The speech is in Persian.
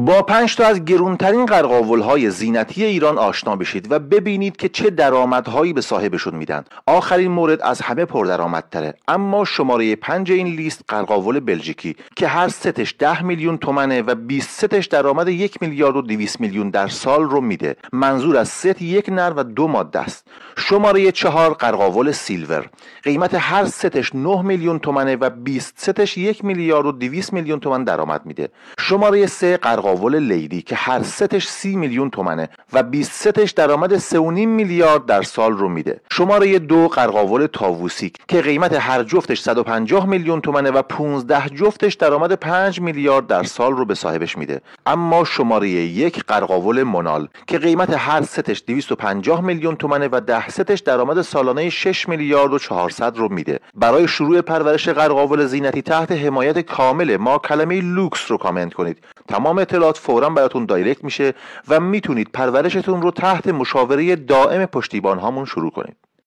با 5 تا از گرونترین قرقاول‌های زینتی ایران آشنا بشید و ببینید که چه درآمدهایی به صاحبشون میدن. آخرین مورد از همه پردرآمدتره، اما شماره 5 این لیست قرقاول بلژیکی که هر ستش 10 میلیون تومنه و 20 ستش درآمد 1 میلیارد و 200 میلیون در سال رو میده. منظور از ست یک نر و 2 ماده است. شماره 4 قرقاول سیلور، قیمت هر ستش 9 میلیون تومنه و 20 ستش 1 میلیارد و 200 میلیون تومان درآمد میده. شماره 3 قرقاول لیدی که هر ستش 30 میلیون تومنه و 20 ستش درآمد 3.5 میلیارد در سال رو میده. شماره 2 قرقاول طاووسی که قیمت هر جفتش 150 میلیون تومنه و 15 جفتش درآمد 5 میلیارد در سال رو به صاحبش میده. اما شماره 1 قرقاول مونال که قیمت هر ستش 250 میلیون تومنه و 10 ستش درآمد سالانه 6 میلیارد و 400 رو میده. برای شروع پرورش قرقاول زینتی تحت حمایت کامل ما کلمه لوکس رو کامنت کنید. تمام اطلاعات فوراً براتون دایرکت میشه و میتونید پرورشتون رو تحت مشاوره دائم پشتیبان هامون شروع کنید.